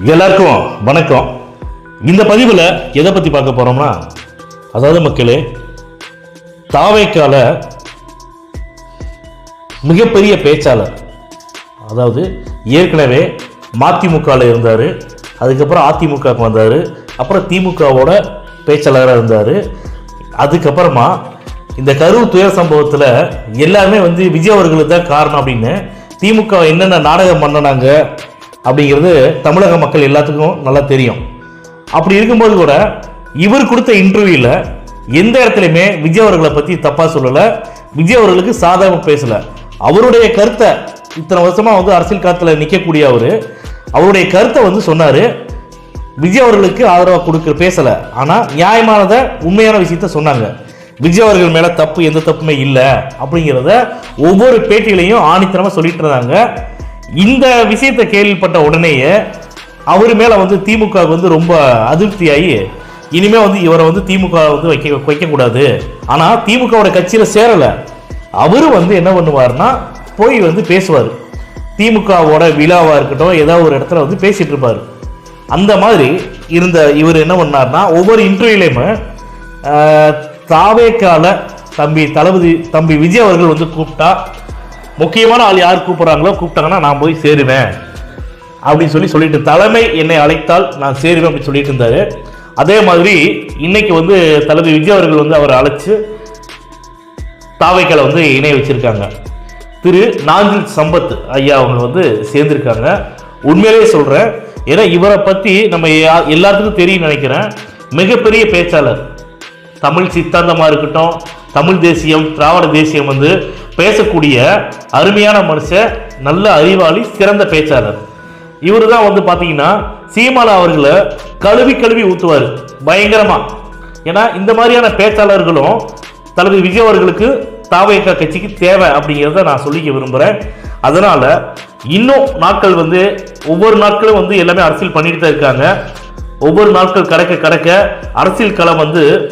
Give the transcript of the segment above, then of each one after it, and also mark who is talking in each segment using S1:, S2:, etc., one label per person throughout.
S1: எல்லாருக்கும் வணக்கம். இந்த பதிவில் எதை பற்றி பார்க்க போகிறோம்னா, அதாவது மக்களே, தாவேக்கால மிகப்பெரிய பேச்சாளர், அதாவது ஏற்கனவே மதிமுகவில் இருந்தார், அதுக்கப்புறம் அதிமுகவுக்கு வந்தார், அப்புறம் திமுகவோட பேச்சாளராக இருந்தார். அதுக்கப்புறமா இந்த கரூர் துயர் சம்பவத்தில் எல்லாருமே விஜய் அவர்களுக்கு தான் காரணம் அப்படின்னு திமுக என்னென்ன நாடகம் பண்ணினாங்க அப்படிங்கிறது தமிழக மக்கள் எல்லாத்துக்கும் நல்லா தெரியும். அப்படி இருக்கும்போது கூட இவர் கொடுத்த இன்டர்வியூவில் எந்த இடத்துலையுமே விஜய் அவர்களை பற்றி தப்பாக சொல்லலை, விஜய் அவர்களுக்கு சாதகமாக பேசலை. அவருடைய கருத்தை, இத்தனை வருஷமாக அரசியல் காலத்தில் நிற்கக்கூடிய அவருடைய கருத்தை சொன்னார். விஜய் அவர்களுக்கு ஆதரவாக கொடுக்க பேசலை, ஆனால் நியாயமானதை உண்மையான விஷயத்த சொன்னாங்க. விஜய் அவர்கள் மேலே தப்பு எந்த தப்புமே இல்லை அப்படிங்கிறத ஒவ்வொரு பேட்டிகளையும் ஆணித்தனமாக சொல்லிட்டு இருந்தாங்க. இந்த விஷயத்தை கேள்விப்பட்ட உடனேயே அவர் மேலே திமுக ரொம்ப அதிருப்தியாகி இனிமே இவரை திமுக வைக்கக்கூடாது. ஆனால் திமுகவோட கட்சியில் சேரலை. அவரு என்ன பண்ணுவார்னா போய் பேசுவார். திமுகவோட விழாவாக இருக்கட்டும், ஏதாவது ஒரு இடத்துல பேசிட்டு இருப்பார். அந்த மாதிரி இருந்த இவர் என்ன பண்ணார்னா, ஒவ்வொரு இன்டர்வியூலையுமே தாவேக்கால தம்பி விஜய் அவர்கள் கூப்பிட்டா, முக்கியமான ஆள் யார் கூப்பிட்றாங்களோ கூப்பிட்டாங்கன்னா நான் போய் சேருவேன் அப்படின்னு சொல்லிட்டு, தலைமை என்னை அழைத்தால் நான் சேருவேன் அப்படின்னு சொல்லிட்டு இருந்தாரு. அதே மாதிரி இன்னைக்கு தளபதி விஜய் அவர்கள் அவரை அழைச்சு தாவேக்கால இணைய வச்சிருக்காங்க. திரு நாஞ்சில் சம்பத் ஐயா அவங்க சேர்ந்திருக்காங்க. உண்மையிலேயே சொல்றேன், ஏன்னா இவரை பத்தி நம்ம எல்லாத்துக்கும் தெரியும் நினைக்கிறேன். மிகப்பெரிய பேச்சாளர், தமிழ் சித்தாந்தமாக இருக்கட்டும், தமிழ் தேசியம், திராவிட தேசியம் பேசக்கூடிய அருமையான மனுஷன், நல்ல அறிவாளி, சிறந்த பேச்சாளர். இவர் தான் பார்த்தீங்கன்னா சீமாலா அவர்களை கழுவி ஊற்றுவார் பயங்கரமா. ஏன்னா இந்த மாதிரியான பேச்சாளர்களும் தளபதி விஜய் அவர்களுக்கு தாவேக்கா கட்சிக்கு தேவை அப்படிங்கிறத நான் சொல்லிக்க விரும்புகிறேன். அதனால இன்னும் நாட்கள் ஒவ்வொரு நாட்களும் எல்லாமே அரசியல் பண்ணிட்டு தான் இருக்காங்க. ஒவ்வொரு நாட்கள் கடக்க அரசியல் களம்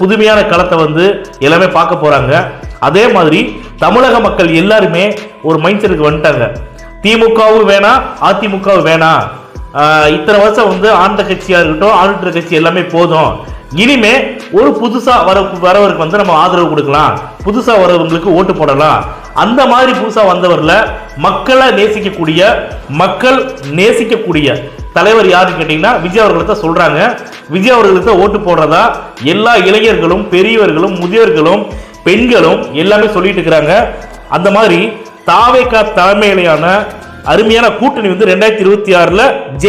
S1: புதுமையான களத்தை எல்லாமே பார்க்க போறாங்க. அதே மாதிரி தமிழக மக்கள் எல்லாருமே ஒரு மைண்ட் செட்டுக்கு வந்துட்டாங்க. திமுகவும் வேணாம், அதிமுகவும் வேணாம், இத்தனை வருஷம் ஆண்ட கட்சியா இருக்கட்டும், ஆளுநர் கட்சி எல்லாமே போதும், இனிமே ஒரு புதுசா வரவருக்கு நம்ம ஆதரவு கொடுக்கலாம், புதுசா வரவங்களுக்கு ஓட்டு போடலாம். அந்த மாதிரி புதுசா வந்தவர்ல மக்களை மக்கள் நேசிக்கக்கூடிய தலைவர் யாருன்னு கேட்டீங்கன்னா விஜய் அவர்களை தான் சொல்றாங்க. விஜய் அவர்களுக்கு தான் ஓட்டு போடுறதா எல்லா இளைஞர்களும், பெரியவர்களும், முதியோர்களும், பெண்களும் எல்லாமே சொல்லிட்டு இருக்கிறாங்க. அந்த மாதிரி தாவேக்கா தலைமையிலான அருமையான கூட்டணி 2026